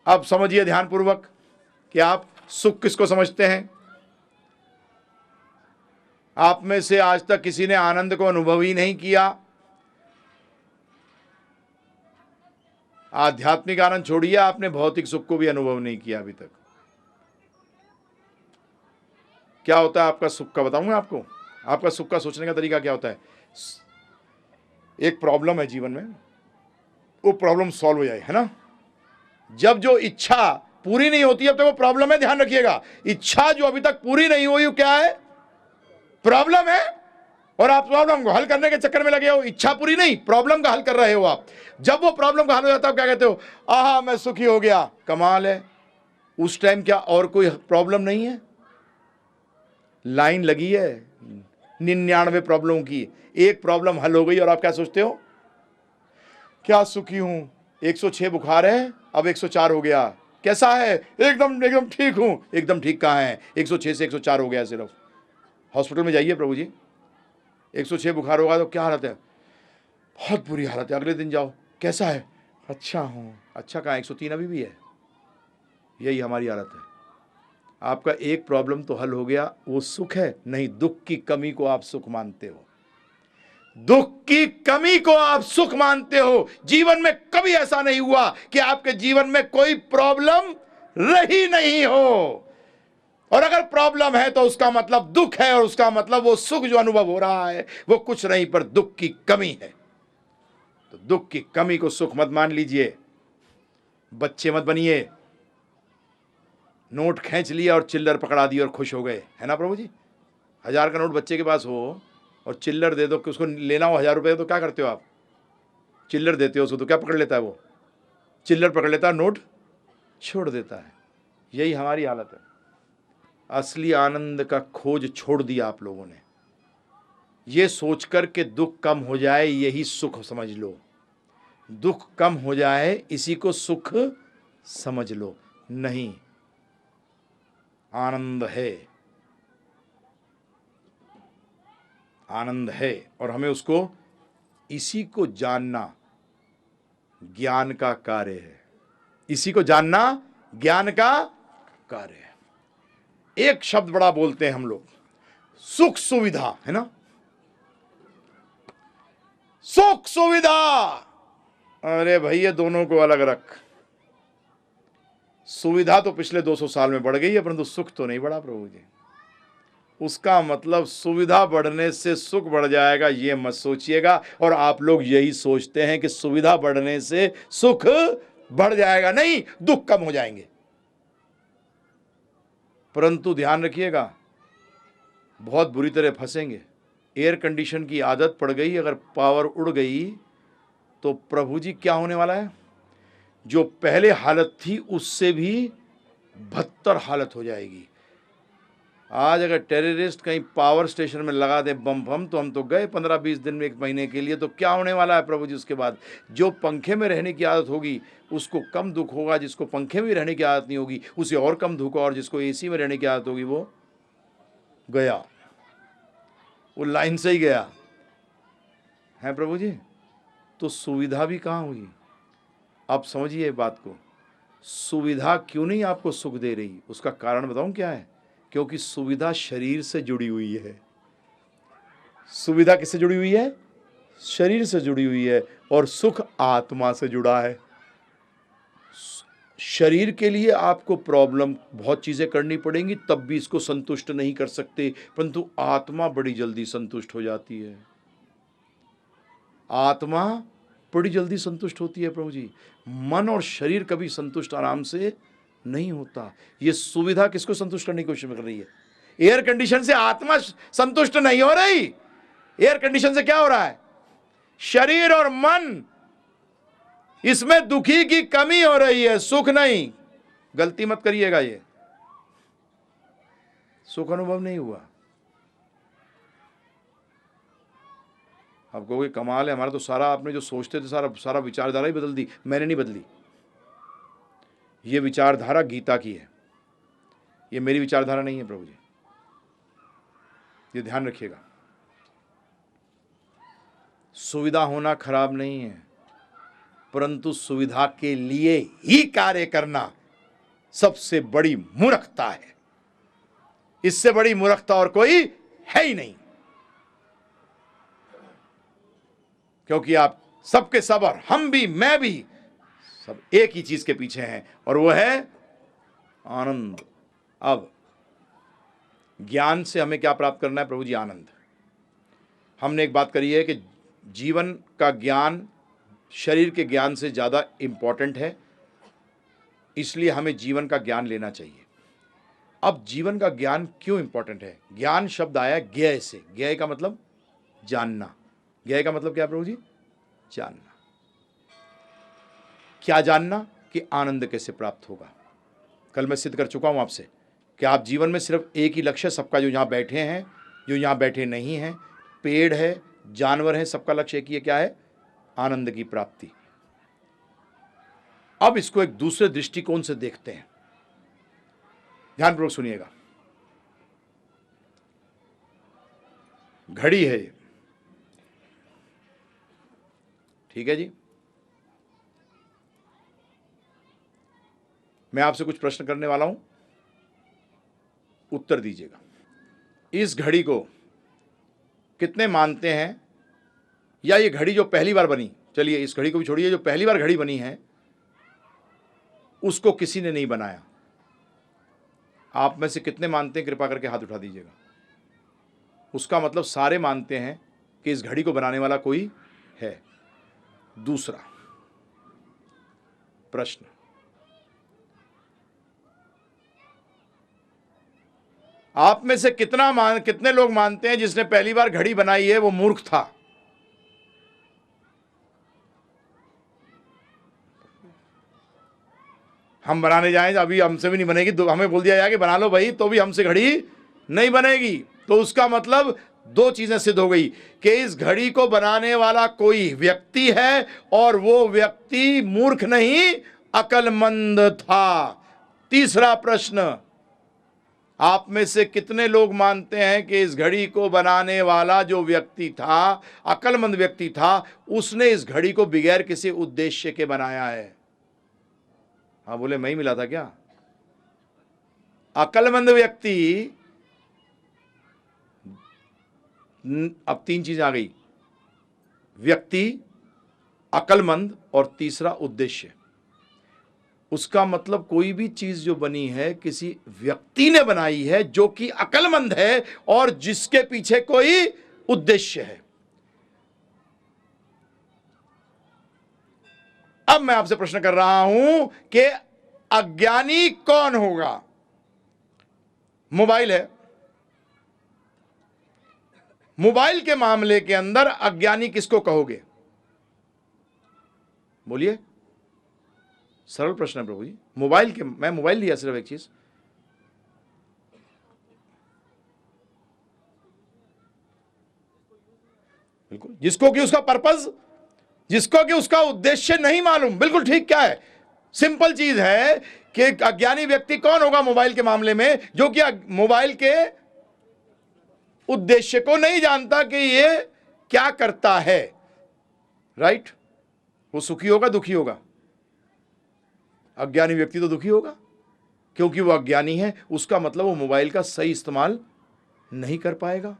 अब समझिए ध्यानपूर्वक कि आप सुख किसको समझते हैं। आप में से आज तक किसी ने आनंद को अनुभव ही नहीं किया। आध्यात्मिक आनंद छोड़िए, आपने भौतिक सुख को भी अनुभव नहीं किया अभी तक। क्या होता है आपका सुख का, बताऊंगा आपको। आपका सुख का सोचने का तरीका क्या होता है। एक प्रॉब्लम है जीवन में, वो प्रॉब्लम सॉल्व हो जाए, है ना। जब जो इच्छा पूरी नहीं होती है तो वो प्रॉब्लम है, ध्यान रखिएगा। इच्छा जो अभी तक पूरी नहीं हुई, वो क्या है, प्रॉब्लम है। और आप प्रॉब्लम को हल करने के चक्कर में लगे हो, इच्छा पूरी नहीं, प्रॉब्लम का हल कर रहे हो आप। जब वो प्रॉब्लम का हल हो जाता है, क्या कहते हो, आहा मैं सुखी हो गया, कमाल है। उस टाइम क्या और कोई प्रॉब्लम नहीं है, लाइन लगी है 99 प्रॉब्लम की, एक प्रॉब्लम हल हो गई और आप क्या सोचते हो, क्या सुखी हूं। 106 बुखार है, अब 104 हो गया, कैसा है, एकदम एकदम ठीक हूं। एकदम ठीक कहां है, 106 से 104 हो गया सिर्फ। हॉस्पिटल में जाइए, प्रभु जी 106 बुखार होगा तो क्या हालत है, बहुत बुरी हालत है। अगले दिन जाओ, कैसा है, अच्छा हूँ। अच्छा कहाँ, 103 अभी भी है। यही हमारी हालत है। आपका एक प्रॉब्लम तो हल हो गया, वो सुख है नहीं, दुख की कमी को आप सुख मानते हो। दुख की कमी को आप सुख मानते हो। जीवन में कभी ऐसा नहीं हुआ कि आपके जीवन में कोई प्रॉब्लम रही नहीं हो, और अगर प्रॉब्लम है तो उसका मतलब दुख है, और उसका मतलब वो सुख जो अनुभव हो रहा है वो कुछ नहीं पर दुख की कमी है। तो दुख की कमी को सुख मत मान लीजिए। बच्चे मत बनिए, नोट खींच लिया और चिल्लर पकड़ा दी और खुश हो गए, है ना प्रभु जी। 1000 का नोट बच्चे के पास हो और चिल्लर दे दो कि उसको लेना हो 1000 रुपये, तो क्या करते हो आप, चिल्लर देते हो उसको, तो क्या पकड़ लेता है वो, चिल्लर पकड़ लेता है, नोट छोड़ देता है। यही हमारी हालत है। असली आनंद का खोज छोड़ दिया आप लोगों ने, ये सोचकर के दुख कम हो जाए यही सुख समझ लो। दुख कम हो जाए इसी को सुख समझ लो, नहीं, आनंद है, आनंद है। और हमें उसको, इसी को जानना ज्ञान का कार्य है। इसी को जानना ज्ञान का कार्य है। एक शब्द बड़ा बोलते हैं हम लोग, सुख सुविधा, है ना, सुख सुविधा। अरे भाई ये दोनों को अलग रख। सुविधा तो पिछले 200 साल में बढ़ गई है, परंतु सुख तो नहीं बढ़ा प्रभु जी। उसका मतलब सुविधा बढ़ने से सुख बढ़ जाएगा, ये मत सोचिएगा। और आप लोग यही सोचते हैं कि सुविधा बढ़ने से सुख बढ़ जाएगा, नहीं, दुख कम हो जाएंगे। परंतु ध्यान रखिएगा, बहुत बुरी तरह फंसेंगे। एयर कंडीशन की आदत पड़ गई, अगर पावर उड़ गई तो प्रभु जी क्या होने वाला है, जो पहले हालत थी उससे भी बदतर हालत हो जाएगी। आज अगर टेररिस्ट कहीं पावर स्टेशन में लगा दे बम तो हम तो गए 15-20 दिन में, 1 महीने के लिए। तो क्या होने वाला है प्रभु जी, उसके बाद जो पंखे में रहने की आदत होगी उसको कम दुख होगा, जिसको पंखे में रहने की आदत नहीं होगी उसे और कम दुख होगा, और जिसको एसी में रहने की आदत होगी वो गया, वो लाइन से ही गया है प्रभु जी। तो सुविधा भी कहाँ हुई। आप समझिए बात को, सुविधा क्यों नहीं आपको सुख दे रही, उसका कारण बताऊं क्या है। क्योंकि सुविधा शरीर से जुड़ी हुई है। सुविधा किससे जुड़ी हुई है, शरीर से जुड़ी हुई है, और सुख आत्मा से जुड़ा है। शरीर के लिए आपको प्रॉब्लम, बहुत चीजें करनी पड़ेंगी, तब भी इसको संतुष्ट नहीं कर सकते, परंतु आत्मा बड़ी जल्दी संतुष्ट हो जाती है। आत्मा बड़ी जल्दी संतुष्ट होती है प्रभु जी। मन और शरीर कभी संतुष्ट आराम से नहीं होता। ये सुविधा किसको संतुष्ट करने की कोशिश कर रही है। एयर कंडीशन से आत्मा संतुष्ट नहीं हो रही, एयर कंडीशन से क्या हो रहा है, शरीर और मन, इसमें दुखी की कमी हो रही है, सुख नहीं। गलती मत करिएगा, ये सुख अनुभव नहीं हुआ। आप कहोगे कमाल है, हमारा तो सारा, आपने जो सोचते थे सारा विचारधारा ही बदल दी। मैंने नहीं बदली, ये विचारधारा गीता की है, ये मेरी विचारधारा नहीं है प्रभु जी, ये ध्यान रखिएगा। सुविधा होना खराब नहीं है, परंतु सुविधा के लिए ही कार्य करना सबसे बड़ी मूर्खता है। इससे बड़ी मूर्खता और कोई है ही नहीं, क्योंकि आप सबके सब और हम भी, मैं भी, सब एक ही चीज के पीछे हैं और वो है आनंद। अब ज्ञान से हमें क्या प्राप्त करना है प्रभु जी? आनंद। हमने एक बात करी है कि जीवन का ज्ञान शरीर के ज्ञान से ज़्यादा इम्पॉर्टेंट है, इसलिए हमें जीवन का ज्ञान लेना चाहिए। अब जीवन का ज्ञान क्यों इम्पॉर्टेंट है? ज्ञान शब्द आया ज्ञेय से। ज्ञेय का मतलब जानना। ज्ञेय का मतलब क्या प्रभु जी? जानना। क्या जानना? कि आनंद कैसे प्राप्त होगा। कल मैं सिद्ध कर चुका हूं आपसे कि आप जीवन में सिर्फ एक ही लक्ष्य, सबका, जो यहां बैठे हैं, जो यहां बैठे नहीं हैं, पेड़ है, जानवर है, सबका लक्ष्य एक ही है। क्या है? आनंद की प्राप्ति। अब इसको एक दूसरे दृष्टिकोण से देखते हैं, ध्यानपूर्वक सुनिएगा। घड़ी है ये, ठीक है जी। मैं आपसे कुछ प्रश्न करने वाला हूं, उत्तर दीजिएगा। इस घड़ी को कितने मानते हैं, या ये घड़ी जो पहली बार बनी, चलिए इस घड़ी को भी छोड़िए, जो पहली बार घड़ी बनी है उसको किसी ने नहीं बनाया? आप में से कितने मानते हैं? कृपा करके हाथ उठा दीजिएगा। उसका मतलब सारे मानते हैं कि इस घड़ी को बनाने वाला कोई है। दूसरा प्रश्न, आप में से कितने लोग मानते हैं जिसने पहली बार घड़ी बनाई है वो मूर्ख था? हम बनाने जाएं, अभी हमसे भी नहीं बनेगी, हमें बोल दिया जाए कि बना लो भाई, तो भी हमसे घड़ी नहीं बनेगी। तो उसका मतलब दो चीजें सिद्ध हो गई कि इस घड़ी को बनाने वाला कोई व्यक्ति है और वो व्यक्ति मूर्ख नहीं, अक्लमंद था। तीसरा प्रश्न, आप में से कितने लोग मानते हैं कि इस घड़ी को बनाने वाला जो व्यक्ति था, अक्लमंद व्यक्ति था, उसने इस घड़ी को बगैर किसी उद्देश्य के बनाया है? हाँ बोले, मैं ही मिला था क्या? अक्लमंद व्यक्ति, अब तीन चीजें आ गई, व्यक्ति, अक्लमंद और तीसरा उद्देश्य। उसका मतलब कोई भी चीज जो बनी है किसी व्यक्ति ने बनाई है जो कि अक्लमंद है और जिसके पीछे कोई उद्देश्य है। अब मैं आपसे प्रश्न कर रहा हूं कि अज्ञानी कौन होगा? मोबाइल है, मोबाइल के मामले के अंदर अज्ञानी किसको कहोगे? बोलिए, सरल प्रश्न है प्रभु जी। मोबाइल के, मैं मोबाइल लिया सिर्फ एक चीज, बिल्कुल, जिसको कि उसका पर्पस, जिसको कि उसका उद्देश्य नहीं मालूम। बिल्कुल ठीक। क्या है? सिंपल चीज है कि अज्ञानी व्यक्ति कौन होगा मोबाइल के मामले में? जो कि मोबाइल के उद्देश्य को नहीं जानता कि ये क्या करता है। राइट? वो सुखी होगा, दुखी होगा? अज्ञानी व्यक्ति तो दुखी होगा, क्योंकि वो अज्ञानी है। उसका मतलब वो मोबाइल का सही इस्तेमाल नहीं कर पाएगा।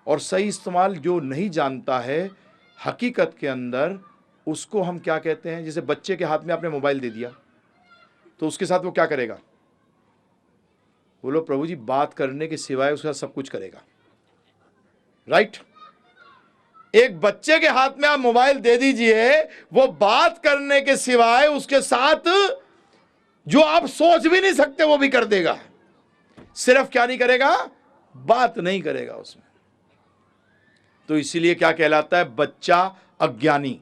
और सही इस्तेमाल जो नहीं जानता है, हकीकत के अंदर उसको हम क्या कहते हैं? जैसे बच्चे के हाथ में आपने मोबाइल दे दिया तो उसके साथ वो क्या करेगा? बोलो प्रभु जी, बात करने के सिवाय उसके साथ सब कुछ करेगा। राइट? एक बच्चे के हाथ में आप मोबाइल दे दीजिए, वो बात करने के सिवाय उसके साथ जो आप सोच भी नहीं सकते वो भी कर देगा। सिर्फ क्या नहीं करेगा? बात नहीं करेगा उसमें। तो इसीलिए क्या कहलाता है? बच्चा अज्ञानी।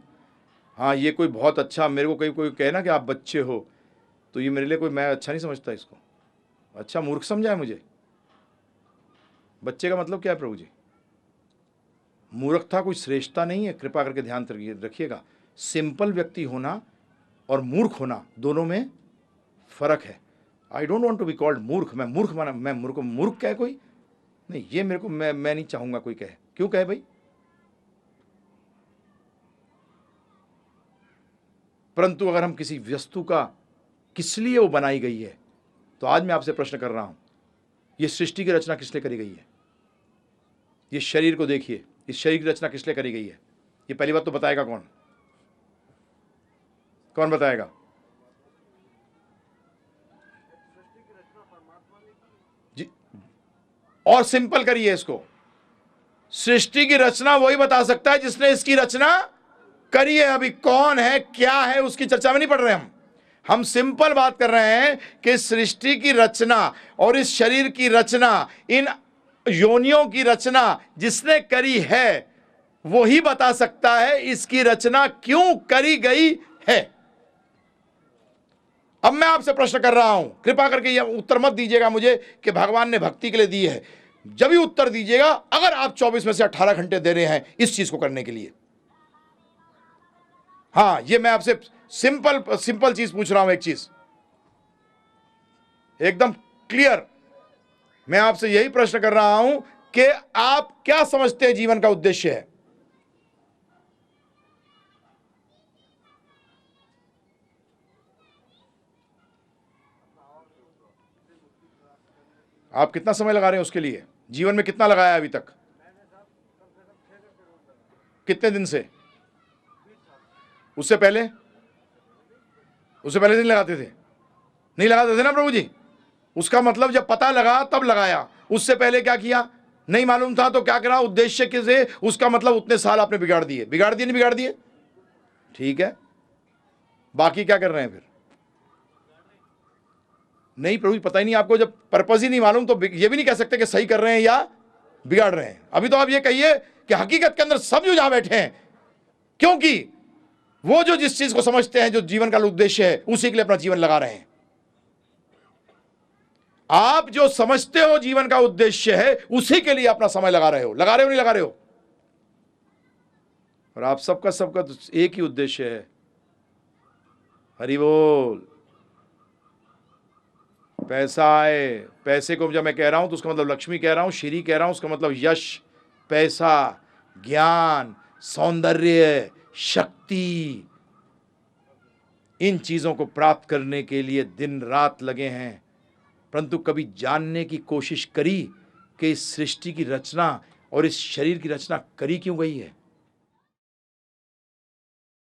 हाँ, ये कोई बहुत अच्छा, मेरे को कोई कहे ना कि आप बच्चे हो, तो ये मेरे लिए कोई, मैं अच्छा नहीं समझता इसको, अच्छा मूर्ख समझा है मुझे। बच्चे का मतलब क्या है प्रभु जी? मूर्खता कोई श्रेष्ठता नहीं है, कृपा करके ध्यान रखिएगा। सिंपल व्यक्ति होना और मूर्ख होना, दोनों में फर्क है। I don't want to be called मूर्ख। मैं मूर्ख माना, मैं मूर्ख कहे कोई नहीं, ये मेरे को, मैं नहीं चाहूंगा कोई कहे। क्यों कहे भाई? परंतु अगर हम किसी वस्तु का किस लिए वो बनाई गई है, तो आज मैं आपसे प्रश्न कर रहा हूं, ये सृष्टि की रचना किस लिए करी गई है? ये शरीर को देखिए, इस शरीर की रचना किस लिए करी गई है? ये पहली बात तो बताएगा कौन? कौन बताएगा? जी, और सिंपल करिए इसको, सृष्टि की रचना वही बता सकता है जिसने इसकी रचना करी है। अभी कौन है, क्या है, उसकी चर्चा में नहीं पढ़ रहे हम सिंपल बात कर रहे हैं कि सृष्टि की रचना और इस शरीर की रचना, इन योनियों की रचना जिसने करी है, वही बता सकता है इसकी रचना क्यों करी गई है। अब मैं आपसे प्रश्न कर रहा हूं, कृपा करके यह उत्तर मत दीजिएगा मुझे कि भगवान ने भक्ति के लिए दी है। जब भी उत्तर दीजिएगा अगर आप 24 में से 18 घंटे दे रहे हैं इस चीज को करने के लिए। हाँ, ये मैं आपसे सिंपल चीज पूछ रहा हूं, एक चीज एकदम क्लियर। मैं आपसे यही प्रश्न कर रहा हूं कि आप क्या समझते हैं जीवन का उद्देश्य है? आप कितना समय लगा रहे हैं उसके लिए? जीवन में कितना लगाया अभी तक? कितने दिन से? उससे पहले नहीं लगाते थे? नहीं लगाते थे ना प्रभु जी। उसका मतलब जब पता लगा तब लगाया, उससे पहले क्या किया? नहीं मालूम था तो क्या करा? उद्देश्य के से, उसका मतलब उतने साल आपने बिगाड़ दिए। नहीं बिगाड़ दिए? ठीक है, बाकी क्या कर रहे हैं फिर? नहीं प्रभु जी, पता ही नहीं आपको। जब पर्पज ही नहीं मालूम तो ये भी नहीं कह सकते कि सही कर रहे हैं या बिगाड़ रहे हैं। अभी तो आप ये कहिए कि हकीकत के अंदर सब जो जहां बैठे हैं, क्योंकि वो जो जिस चीज को समझते हैं जो जीवन का उद्देश्य है, उसी के लिए अपना जीवन लगा रहे हैं। आप जो समझते हो जीवन का उद्देश्य है, उसी के लिए अपना समय लगा रहे हो। नहीं लगा रहे हो? और आप सबका तो एक ही उद्देश्य है। हरि बोल। पैसा आए, पैसे को जब मैं कह रहा हूं तो उसका मतलब लक्ष्मी कह रहा हूं, श्री कह रहा हूं, उसका मतलब यश, पैसा, ज्ञान, सौंदर्य, शक्ति, इन चीजों को प्राप्त करने के लिए दिन रात लगे हैं। परंतु कभी जानने की कोशिश करी कि इस सृष्टि की रचना और इस शरीर की रचना करी क्यों गई है?